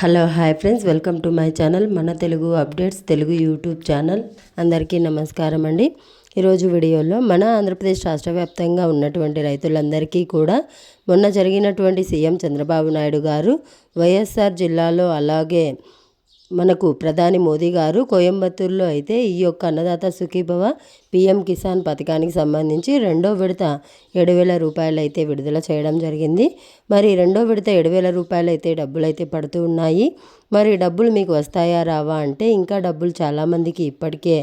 Hello hi friends, welcome to my channel మన Telugu updates Telugu YouTube channel. అందరికీ నమస్కారం అండి. ఈరోజు వీడియోలో మన ఆంధ్రప్రదేశ్ రాష్ట్ర వ్యాప్తంగా ఉన్నటువంటి రైతులందరికీ కూడా మొన్న జరిగినటువంటి సీఎం చంద్రబాబు నాయుడు గారు వైఎస్ఆర్ జిల్లాలో అలాగే మనకు ప్రధాని మోదీ గారు కోయంబత్తూరులో అయితే ఈ యొక్క అన్నదాత సుఖీభవ పిఎం కిసాన్ పథకానికి సంబంధించి రెండో విడత 7,000 రూపాయలు అయితే విడుదల చేయడం జరిగింది. మరి రెండో విడత 7,000 రూపాయలు అయితే డబ్బులు అయితే పడుతూ ఉన్నాయి. మరి డబ్బులు మీకు వస్తాయా రావా అంటే ఇంకా డబ్బులు చాలామందికి ఇప్పటికే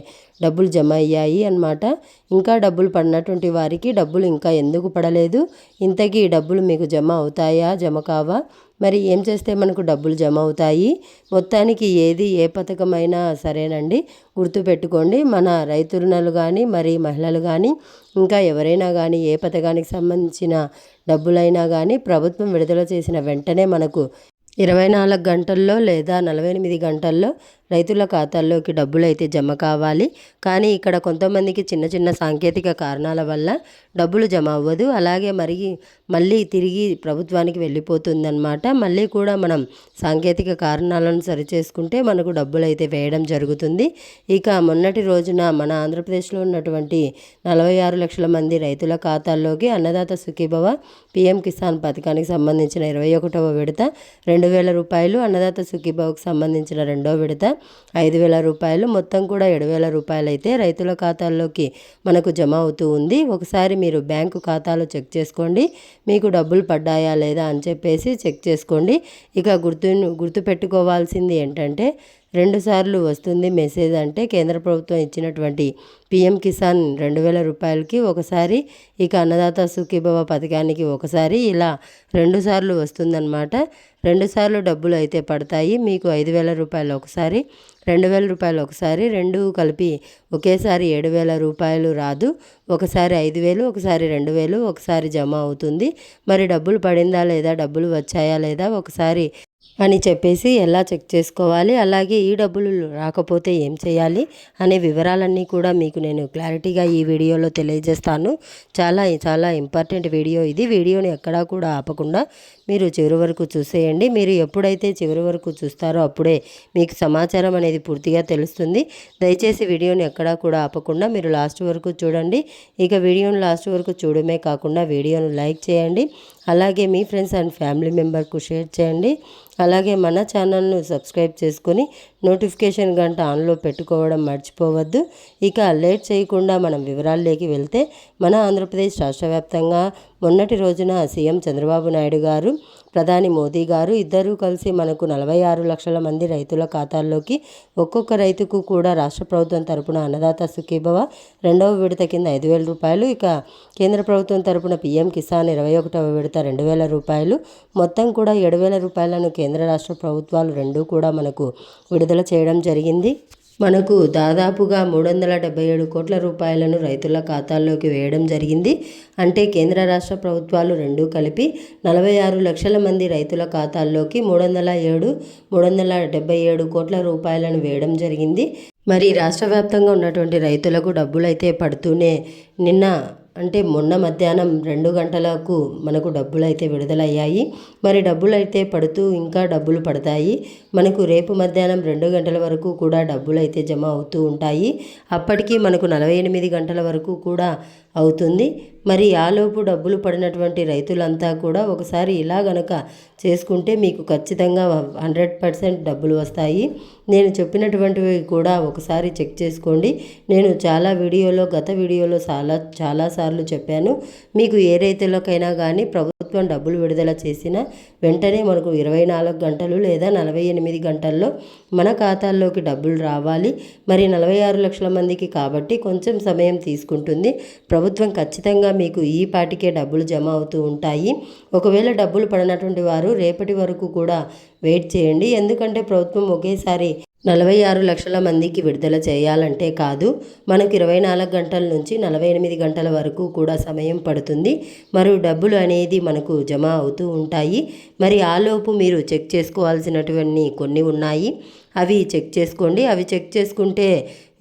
డబ్బులు జమ అయ్యాయి అన్నమాట. ఇంకా డబ్బులు పడినటువంటి వారికి డబ్బులు ఇంకా ఎందుకు పడలేదు, ఇంతకీ డబ్బులు మీకు జమ అవుతాయా జమ కావా, మరి ఏం చేస్తే మనకు డబ్బులు జమ అవుతాయి, మొత్తానికి ఏది ఏ పథకమైనా సరేనండి, గుర్తుపెట్టుకోండి. మన రైతులు కానీ మరి మహిళలు కానీ ఇంకా ఎవరైనా కానీ ఏ పథకానికి సంబంధించిన డబ్బులైనా కానీ ప్రభుత్వం విడుదల చేసిన వెంటనే మనకు 24 గంటల్లో లేదా 48 గంటల్లో రైతుల ఖాతాల్లోకి డబ్బులు అయితే జమ కావాలి. కానీ ఇక్కడ కొంతమందికి చిన్న చిన్న సాంకేతిక కారణాల వల్ల డబ్బులు జమ అవ్వదు. అలాగే మళ్ళీ తిరిగి ప్రభుత్వానికి వెళ్ళిపోతుందన్నమాట. మళ్ళీ కూడా మనం సాంకేతిక కారణాలను సరిచేసుకుంటే మనకు డబ్బులు అయితే వేయడం జరుగుతుంది. ఇక మొన్నటి రోజున మన ఆంధ్రప్రదేశ్లో ఉన్నటువంటి 46 లక్షల మంది రైతుల ఖాతాల్లోకి అన్నదాత సుఖీభవ పిఎం కిసాన్ పథకానికి సంబంధించిన 21వ విడత 2,000 రూపాయలు, అన్నదాత సుఖీభవకు సంబంధించిన రెండో విడత 5,000 రూపాయలు, మొత్తం కూడా 7,000 రూపాయలు అయితే రైతుల ఖాతాల్లోకి మనకు జమ అవుతూ ఉంది. ఒకసారి మీరు బ్యాంకు ఖాతాలో చెక్ చేసుకోండి, మీకు డబ్బులు పడ్డాయా లేదా అని చెప్పేసి చెక్ చేసుకోండి. ఇక గుర్తుపెట్టుకోవాల్సింది ఏంటంటే 2 సార్లు వస్తుంది మెసేజ్. అంటే కేంద్ర ప్రభుత్వం ఇచ్చినటువంటి పిఎం కిసాన్ 2,000 రూపాయలకి ఒకసారి, ఇక అన్నదాత సుఖీభవ పథకానికి ఒకసారి, ఇలా 2 సార్లు వస్తుందన్నమాట. 2 సార్లు డబ్బులు అయితే పడతాయి మీకు. 5,000 రూపాయలు ఒకసారి, 2,000 రూపాయలు ఒకసారి, రెండు కలిపి ఒకేసారి 7,000 రూపాయలు రాదు. ఒకసారి 5,000, ఒకసారి 2,000 ఒకసారి జమ అవుతుంది. మరి డబ్బులు పడిందా లేదా, డబ్బులు వచ్చాయా లేదా ఒకసారి అని చెప్పేసి ఎలా చెక్ చేసుకోవాలి, అలాగే ఈ డబ్బులు రాకపోతే ఏం చేయాలి అనే వివరాలన్నీ కూడా మీకు నేను క్లారిటీగా ఈ వీడియోలో తెలియజేస్తాను. చాలా చాలా ఇంపార్టెంట్ వీడియో ఇది. వీడియోని ఎక్కడా కూడా ఆపకుండా మీరు చివరి వరకు చూసేయండి. మీరు ఎప్పుడైతే చివరి వరకు చూస్తారో అప్పుడే మీకు సమాచారం అనేది పూర్తిగా తెలుస్తుంది. దయచేసి వీడియోని ఎక్కడా కూడా ఆపకుండా మీరు లాస్ట్ వరకు చూడండి. ఇక వీడియోని లాస్ట్ వరకు చూడమే కాకుండా వీడియోను లైక్ చేయండి, అలాగే మీ ఫ్రెండ్స్ అండ్ ఫ్యామిలీ మెంబర్కు షేర్ చేయండి. అలాగే మన ఛానల్ను సబ్స్క్రైబ్ చేసుకొని నోటిఫికేషన్ గంట ఆన్లో పెట్టుకోవడం మర్చిపోవద్దు. ఇక లేట్ చేయకుండా మనం వివరాల్లోకి వెళ్తే, మన ఆంధ్రప్రదేశ్ రాష్ట్ర వ్యాప్తంగా మొన్నటి రోజున సీఎం చంద్రబాబు నాయుడు గారు, ప్రధాని మోదీ గారు ఇద్దరూ కలిసి మనకు 46 లక్షల మంది రైతుల ఖాతాల్లోకి ఒక్కొక్క రైతుకు కూడా రాష్ట్ర ప్రభుత్వం తరపున అన్నదాత సుఖీభవ రెండవ విడత కింద 5,000 రూపాయలు, ఇక కేంద్ర ప్రభుత్వం తరపున పిఎం కిసాన్ 21వ విడత 2,000 రూపాయలు, మొత్తం కూడా 7,000 రూపాయలను కేంద్ర రాష్ట్ర ప్రభుత్వాలు రెండూ కూడా మనకు విడుదల చేయడం జరిగింది. మనకు దాదాపుగా 377 కోట్ల రూపాయలను రైతుల ఖాతాల్లోకి వేయడం జరిగింది. అంటే కేంద్ర రాష్ట్ర ప్రభుత్వాలు రెండూ కలిపి 46 లక్షల మంది రైతుల ఖాతాల్లోకి 377 కోట్ల రూపాయలను వేయడం జరిగింది. మరి రాష్ట్ర వ్యాప్తంగా ఉన్నటువంటి రైతులకు డబ్బులు అయితే పడుతూనే మొన్న మధ్యాహ్నం 2 గంటలకు మనకు డబ్బులు అయితే విడుదలయ్యాయి. మరి డబ్బులు అయితే పడుతూ ఇంకా డబ్బులు పడతాయి. మనకు రేపు మధ్యాహ్నం 2 గంటల వరకు కూడా డబ్బులు అయితే జమ అవుతూ ఉంటాయి. అప్పటికి మనకు 48 గంటల వరకు కూడా అవుతుంది. మరి ఆలోపు డబ్బులు పడినటువంటి రైతులంతా కూడా ఒకసారి ఇలా గనక చేసుకుంటే మీకు ఖచ్చితంగా 100% డబ్బులు వస్తాయి. నేను చెప్పినటువంటివి కూడా ఒకసారి చెక్ చేసుకోండి. నేను గత వీడియోలో చాలాసార్లు చెప్పాను. మీకు ఏ రైతులకైనా కానీ ప్రభుత్వం డబ్బులు విడుదల చేసిన వెంటనే మనకు 24 గంటలు లేదా 48 గంటల్లో మన ఖాతాల్లోకి డబ్బులు రావాలి. మరి 46 లక్షల మందికి కాబట్టి కొంచెం సమయం తీసుకుంటుంది. ప్రభుత్వం ఖచ్చితంగా మీకు ఈ పాటికే డబ్బులు జమ అవుతూ ఉంటాయి. ఒకవేళ డబ్బులు పడినటువంటి వారు రేపటి వరకు కూడా వెయిట్ చేయండి. ఎందుకంటే ప్రభుత్వం ఒకేసారి 46 లక్షల మందికి విడుదల చేయాలంటే కాదు, మనకు 24 గంటల నుంచి 48 గంటల వరకు కూడా సమయం పడుతుంది. మరి డబ్బులు అనేది మనకు జమ అవుతూ ఉంటాయి. మరి ఆలోపు మీరు చెక్ చేసుకోవాల్సినటువంటి కొన్ని ఉన్నాయి, అవి చెక్ చేసుకోండి. అవి చెక్ చేసుకుంటే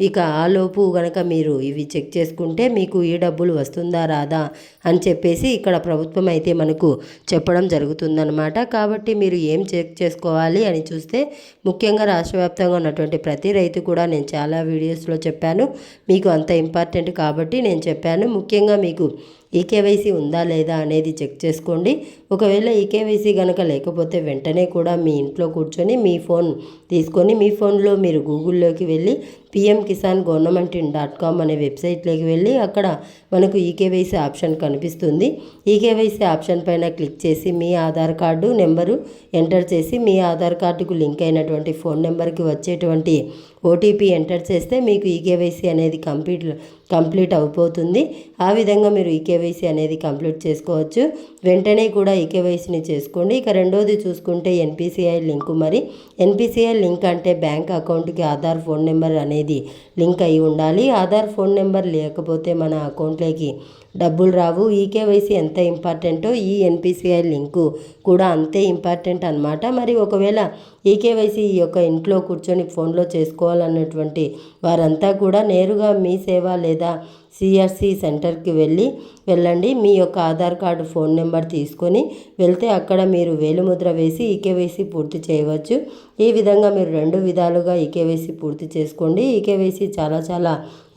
ఇక ఆలోపు గనక మీరు ఇవి చెక్ చేసుకుంటే మీకు ఈ డబ్బులు వస్తుందా రాదా అని చెప్పేసి ఇక్కడ ప్రభుత్వం అయితే మనకు చెప్పడం జరుగుతుందన్నమాట. కాబట్టి మీరు ఏం చెక్ చేసుకోవాలి అని చూస్తే ముఖ్యంగా రాష్ట్ర వ్యాప్తంగా ఉన్నటువంటి ప్రతి రైతు కూడా నేను చాలా వీడియోస్లో చెప్పాను, మీకు అంత ఇంపార్టెంట్ కాబట్టి నేను చెప్పాను. ముఖ్యంగా మీకు ఈకేవైసీ ఉందా లేదా అనేది చెక్ చేసుకోండి. ఒకవేళ ఈకేవైసీ కనుక లేకపోతే వెంటనే కూడా మీ ఇంట్లో కూర్చొని మీ ఫోన్ తీసుకొని మీ ఫోన్లో మీరు గూగుల్లోకి వెళ్ళి pmkisan.government.in.com అనే వెబ్సైట్లోకి వెళ్ళి అక్కడ మనకు ఈకేవైసీ ఆప్షన్ కనిపిస్తుంది. ఈకేవైసీ ఆప్షన్ పైన క్లిక్ చేసి మీ ఆధార్ కార్డు నెంబరు ఎంటర్ చేసి మీ ఆధార్ కార్డుకు లింక్ అయినటువంటి ఫోన్ నెంబర్కి వచ్చేటువంటి ఓటీపీ ఎంటర్ చేస్తే మీకు ఈకేవైసీ అనేది కంప్లీట్ అయిపోతుంది. ఆ విధంగా మీరు ఈకేవైసీ అనేది కంప్లీట్ చేసుకోవచ్చు. వెంటనే కూడా ఈకేవైసీని చేసుకోండి. ఇక రెండోది చూసుకుంటే ఎన్పిసిఐ లింకు. మరి ఎన్పిసిఐ లింక్ అంటే బ్యాంక్ అకౌంట్కి ఆధార్ ఫోన్ నెంబర్ అనేది లింక్ అయి ఉండాలి. ఆధార్ ఫోన్ నెంబర్ లేకపోతే మన అకౌంట్లోకి డబ్బులు రావు. ఈకేవైసీ ఎంత ఇంపార్టెంటో ఈ ఎన్పిసిఐ లింకు కూడా అంతే ఇంపార్టెంట్ అన్నమాట. మరి ఒకవేళ ఈకేవైసీ ఈ యొక్క ఇంట్లో కూర్చొని ఫోన్లో చేసుకోవాలన్నటువంటి వారంతా కూడా నేరుగా మీ సేవ లేదా సిఆర్సి సెంటర్కి వెళ్ళండి. మీ యొక్క ఆధార్ కార్డు ఫోన్ నెంబర్ తీసుకొని వెళ్తే అక్కడ మీరు వేలిముద్ర వేసి ఈకేవైసీ పూర్తి చేయవచ్చు. ఈ విధంగా మీరు 2 విధాలుగా ఈకేవైసీ పూర్తి చేసుకోండి. ఈకేవైసీ చాలా చాలా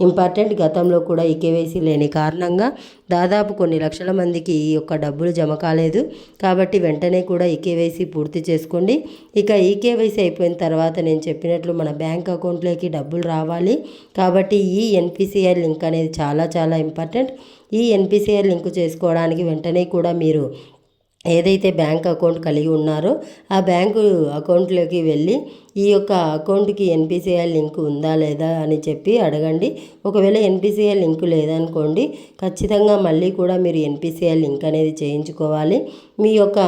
ఇంపార్టెంట్. గతంలో కూడా ఈకేవైసీ లేని కారణంగా దాదాపు కొన్ని లక్షల మందికి ఈ యొక్క డబ్బులు జమ కాలేదు. కాబట్టి వెంటనే కూడా ఈకేవైసీ పూర్తి చేసుకోండి. ఇక ఈకేవైసీ అయిపోయిన తర్వాత నేను చెప్పినట్లు మన బ్యాంక్ అకౌంట్లోకి డబ్బులు రావాలి. కాబట్టి ఈ ఎన్పిసిఐ లింక్ అనేది చాలా చాలా ఇంపార్టెంట్. ఈ ఎన్పిసిఐ లింక్ చేసుకోవడానికి వెంటనే కూడా మీరు ఏదైతే బ్యాంక్ అకౌంట్ కలిగి ఉన్నారో ఆ బ్యాంకు అకౌంట్లోకి వెళ్ళి ఈ యొక్క అకౌంట్కి ఎన్పిసిఐ లింక్ ఉందా లేదా అని చెప్పి అడగండి. ఒకవేళ ఎన్పిసిఐ లింక్ లేదనుకోండి ఖచ్చితంగా మళ్ళీ కూడా మీరు ఎన్పిసిఐ లింక్ అనేది చేయించుకోవాలి. మీ యొక్క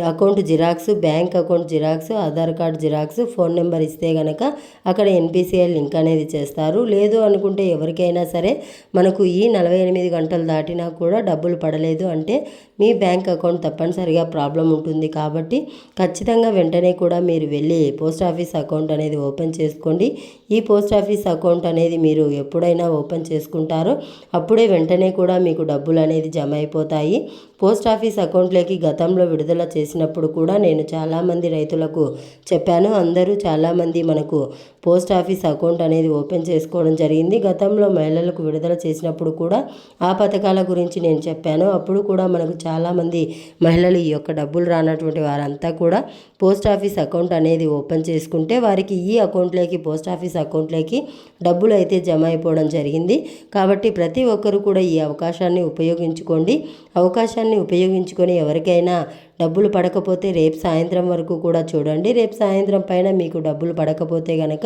account xerox, bank account xerox, Aadhaar card xerox, phone number ఇస్తే కనుక అక్కడ ఎన్పిసిఐ లింక్ అనేది చేస్తారు. లేదు అనుకుంటే ఎవరికైనా సరే మనకు ఈ 48 గంటలు దాటినా కూడా డబ్బులు పడలేదు అంటే మీ బ్యాంక్ అకౌంట్ తప్పనిసరిగా ప్రాబ్లం ఉంటుంది. కాబట్టి ఖచ్చితంగా వెంటనే కూడా మీరు వెళ్ళి పోస్ట్ ఆఫీస్ అకౌంట్ అనేది ఓపెన్ చేసుకోండి. ఈ పోస్ట్ ఆఫీస్ అకౌంట్ అనేది మీరు ఎప్పుడైనా ఓపెన్ చేసుకుంటారో అప్పుడే వెంటనే కూడా మీకు డబ్బులు అనేది జమ అయిపోతాయి. పోస్ట్ ఆఫీస్ అకౌంట్లోకి గతంలో విడుదల చేసినప్పుడు కూడా నేను చాలామంది రైతులకు చెప్పాను. అందరూ చాలామంది మనకు పోస్ట్ ఆఫీస్ అకౌంట్ అనేది ఓపెన్ చేసుకోవడం జరిగింది. గతంలో మహిళలకు విడుదల చేసినప్పుడు కూడా ఆ పథకాల గురించి నేను చెప్పాను. అప్పుడు కూడా మనకు చాలామంది మహిళలు ఈ యొక్క డబ్బులు రానటువంటి వారంతా కూడా పోస్ట్ ఆఫీస్ అకౌంట్ అనేది ఓపెన్ చేసుకుంటే వారికి ఈ అకౌంట్లోకి పోస్ట్ ఆఫీస్ అకౌంట్లోకి డబ్బులు అయితే జమ అయిపోవడం జరిగింది. కాబట్టి ప్రతి ఒక్కరు కూడా ఈ అవకాశాన్ని ఉపయోగించుకోండి. అవకాశాన్ని ఉపయోగించుకొని ఎవరికైనా డబ్బులు పడకపోతే రేపు సాయంత్రం వరకు కూడా చూడండి. రేపు సాయంత్రం పైన మీకు డబ్బులు పడకపోతే కనుక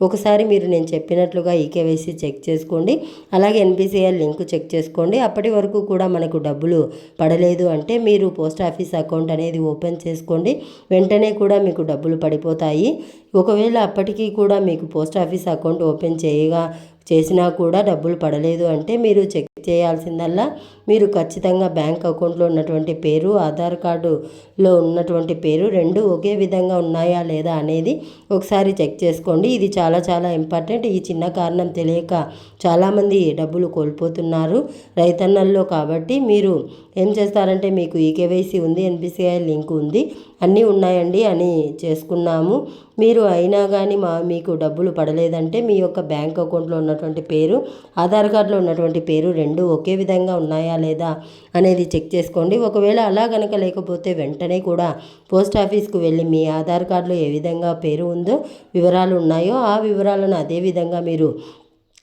ఒకసారి మీరు నేను చెప్పినట్లుగా ఈకేవైసీ చెక్ చేసుకోండి. అలాగే ఎన్పిసిఐ లింక్ చెక్ చేసుకోండి. అప్పటి వరకు కూడా మనకు డబ్బులు పడలేదు అంటే మీరు పోస్ట్ ఆఫీస్ అకౌంట్ అనేది ఓపెన్ చేసుకోండి. వెంటనే కూడా మీకు డబ్బులు పడిపోతాయి. ఒకవేళ అప్పటికీ కూడా మీకు పోస్ట్ ఆఫీస్ అకౌంట్ ఓపెన్ చేసినా కూడా డబ్బులు పడలేదు అంటే మీరు చెక్ చేయాల్సిందల్లా మీరు ఖచ్చితంగా బ్యాంక్ అకౌంట్లో ఉన్నటువంటి పేరు, ఆధార్ కార్డులో ఉన్నటువంటి పేరు 2 ఒకే విధంగా ఉన్నాయా లేదా అనేది ఒకసారి చెక్ చేసుకోండి. ఇది చాలా చాలా ఇంపార్టెంట్. ఈ చిన్న కారణం తెలియక చాలామంది డబ్బులు కోల్పోతున్నారు రైతన్నల్లో. కాబట్టి మీరు ఏం చేస్తారంటే మీకు ఈకేవైసీ ఉంది, ఎన్పిసిఐ లింక్ ఉంది, అన్నీ ఉన్నాయండి అని చేసుకున్నాము. మీరు అయినా కానీ మీకు డబ్బులు పడలేదంటే మీ యొక్క బ్యాంక్ అకౌంట్లో ఉన్నటువంటి పేరు, ఆధార్ కార్డులో ఉన్నటువంటి పేరు 2 ఒకే విధంగా ఉన్నాయా లేదా అనేది చెక్ చేసుకోండి. ఒకవేళ అలా కనుక లేకపోతే వెంటనే కూడా పోస్ట్ ఆఫీస్కు వెళ్ళి మీ ఆధార్ కార్డులో ఏ విధంగా పేరు ఉందో వివరాలు ఉన్నాయో ఆ వివరాలను అదే విధంగా మీరు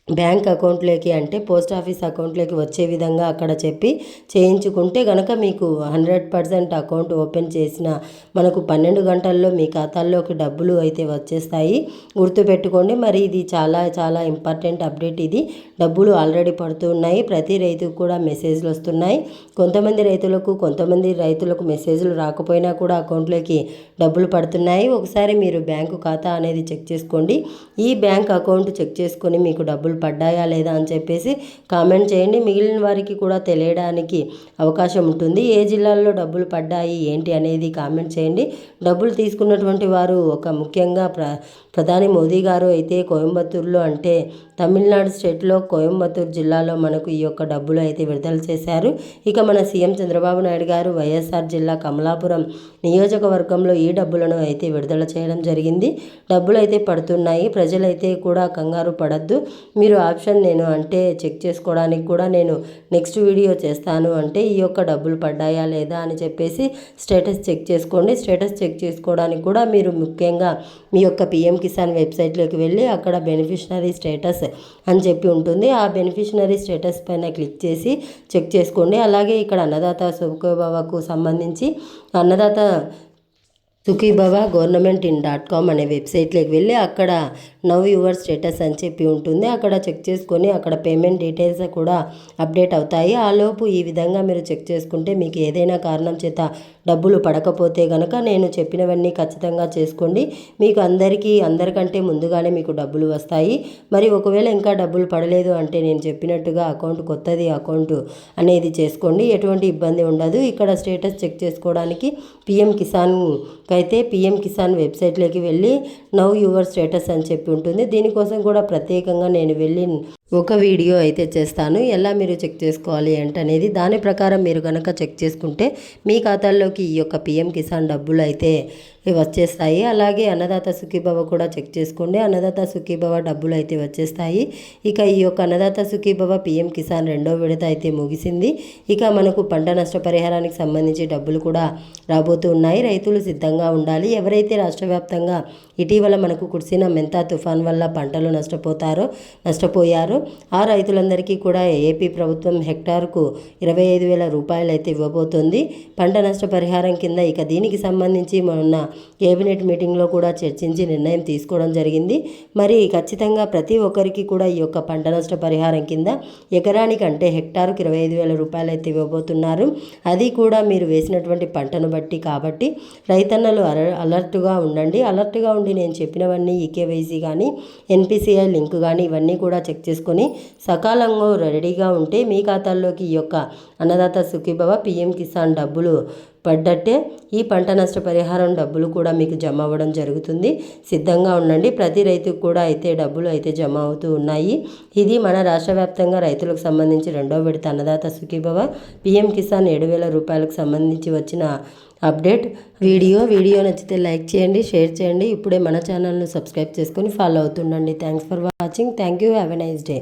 బ్యాంక్ అకౌంట్లోకి అంటే పోస్ట్ ఆఫీస్ అకౌంట్లోకి వచ్చే విధంగా అక్కడ చెప్పి చేయించుకుంటే కనుక మీకు 100% అకౌంట్ ఓపెన్ చేసిన మనకు 12 గంటల్లో మీ ఖాతాల్లోకి డబ్బులు అయితే వచ్చేస్తాయి. గుర్తుపెట్టుకోండి. మరి ఇది చాలా చాలా ఇంపార్టెంట్ అప్డేట్. ఇది డబ్బులు ఆల్రెడీ పడుతున్నాయి. ప్రతి రైతుకు కూడా మెసేజ్లు వస్తున్నాయి. కొంతమంది రైతులకు మెసేజ్లు రాకపోయినా కూడా అకౌంట్లోకి డబ్బులు పడుతున్నాయి. ఒకసారి మీరు బ్యాంకు ఖాతా అనేది చెక్ చేసుకోండి. ఈ బ్యాంక్ అకౌంట్ చెక్ చేసుకొని మీకు డబ్బులు పడ్డాయా లేదా అని చెప్పేసి కామెంట్ చేయండి. మిగిలిన వారికి కూడా తెలియడానికి అవకాశం ఉంటుంది. ఏ జిల్లాల్లో డబ్బులు పడ్డాయి ఏంటి అనేది కామెంట్ చేయండి. డబ్బులు తీసుకున్నటువంటి వారు ముఖ్యంగా ప్రధాని మోదీ గారు అయితే కోయంబత్తూరులో, అంటే తమిళనాడు స్టేట్లో కోయంబత్తూరు జిల్లాలో మనకు ఈ యొక్క డబ్బులు అయితే విడుదల చేశారు. ఇక మన సీఎం చంద్రబాబు నాయుడు గారు వైఎస్ఆర్ జిల్లా కమలాపురం నియోజకవర్గంలో ఈ డబ్బులను అయితే విడుదల చేయడం జరిగింది. డబ్బులు అయితే పడుతున్నాయి. ప్రజలైతే కూడా కంగారు పడద్దు. మీరు ఆప్షన్ అంటే చెక్ చేసుకోవడానికి కూడా నేను నెక్స్ట్ వీడియో చేస్తాను. అంటే ఈ యొక్క డబ్బులు పడ్డాయా లేదా అని చెప్పేసి స్టేటస్ చెక్ చేసుకోండి. స్టేటస్ చెక్ చేసుకోవడానికి కూడా మీరు ముఖ్యంగా మీ యొక్క పిఎం కిసాన్ వెబ్సైట్లోకి వెళ్ళి అక్కడ బెనిఫిషనరీ స్టేటస్ అని చెప్పి ఉంటుంది. ఆ బెనిఫిషనరీ స్టేటస్ పైన క్లిక్ చేసి చెక్ చేసుకోండి. అలాగే ఇక్కడ అన్నదాత సుఖీభవకు సంబంధించి అన్నదాత సుఖీభవ governmentin.com అనే వెబ్సైట్లోకి వెళ్ళి అక్కడ నవ్ యువర్ స్టేటస్ అని చెప్పి ఉంటుంది. అక్కడ చెక్ చేసుకొని అక్కడ పేమెంట్ డీటెయిల్స్ కూడా అప్డేట్ అవుతాయి. ఆలోపు ఈ విధంగా మీరు చెక్ చేసుకుంటే మీకు ఏదైనా కారణం చేత డబ్బులు పడకపోతే కనుక నేను చెప్పినవన్నీ ఖచ్చితంగా చేసుకోండి. మీకు అందరికంటే ముందుగానే మీకు డబ్బులు వస్తాయి. మరి ఒకవేళ ఇంకా డబ్బులు పడలేదు అంటే నేను చెప్పినట్టుగా కొత్తది అకౌంట్ అనేది చేసుకోండి. ఎటువంటి ఇబ్బంది ఉండదు. ఇక్కడ స్టేటస్ చెక్ చేసుకోవడానికి పిఎం కిసాన్ వెబ్సైట్లోకి వెళ్ళి నవ్ యువర్ స్టేటస్ అని చెప్పి ఉంటుంది. దీనికోసం కూడా ప్రత్యేకంగా నేను వెళ్ళి ఒక వీడియో అయితే చేస్తాను. ఎలా మీరు చెక్ చేసుకోవాలి అనేది దాని ప్రకారం మీరు కనుక చెక్ చేసుకుంటే మీ ఖాతాల్లోకి ఈ యొక్క పిఎం కిసాన్ డబ్బులు అయితే వచ్చేస్తాయి. అలాగే అన్నదాత సుఖీభవ కూడా చెక్ చేసుకోండి. అన్నదాత సుఖీభవ డబ్బులు అయితే వచ్చేస్తాయి. ఇక ఈ యొక్క అన్నదాత సుఖీభవ పిఎం కిసాన్ రెండో విడత అయితే ముగిసింది. ఇక మనకు పంట నష్టపరిహారానికి సంబంధించి డబ్బులు కూడా రాబోతూ ఉన్నాయి. రైతులు సిద్ధంగా ఉండాలి. ఎవరైతే రాష్ట్ర వ్యాప్తంగా ఇటీవల మనకు కురిసిన మెంతా తుఫాన్ వల్ల పంటలు నష్టపోయారో ఆ రైతులందరికీ కూడా ఏపీ ప్రభుత్వం హెక్టార్కు 25,000 రూపాయలు అయితే ఇవ్వబోతోంది పంట నష్టపరిహారం కింద. ఇక దీనికి సంబంధించి మొన్న కేబినెట్ మీటింగ్లో కూడా చర్చించి నిర్ణయం తీసుకోవడం జరిగింది. మరి ఖచ్చితంగా ప్రతి ఒక్కరికి కూడా ఈ యొక్క పంట నష్టపరిహారం కింద ఎకరానికి అంటే హెక్టార్కు 25,000 రూపాయలు అయితే ఇవ్వబోతున్నారు. అది కూడా మీరు వేసినటువంటి పంటను బట్టి. కాబట్టి రైతన్నలు అలర్ట్గా ఉండండి. అలర్ట్గా ఉండి నేను చెప్పినవన్నీ ఈకేవైసీ కానీ ఎన్పిసిఐ లింక్ కానీ ఇవన్నీ కూడా చెక్ చేసుకొని సకాలంలో రెడీగా ఉంటే మీ ఖాతాల్లోకి ఈ యొక్క అన్నదాత సుఖీభవ పిఎం కిసాన్ డబ్బులు పడ్డట్టే ఈ పంట నష్టపరిహారం డబ్బులు కూడా మీకు జమ అవ్వడం జరుగుతుంది. సిద్ధంగా ఉండండి. ప్రతి రైతుకు కూడా అయితే డబ్బులు అయితే జమ అవుతూ ఉన్నాయి. ఇది మన రాష్ట్ర వ్యాప్తంగా రైతులకు సంబంధించి రెండో విడత అన్నదాత సుఖీభవ పిఎం కిసాన్ 7,000 రూపాయలకు సంబంధించి వచ్చిన అప్డేట్. వీడియో నచ్చితే లైక్ చేయండి, షేర్ చేయండి. ఇప్పుడే మన ఛానల్ను సబ్స్క్రైబ్ చేసుకొని ఫాలో అవుతుండండి. Thanks for watching. Thank you. Have a nice day.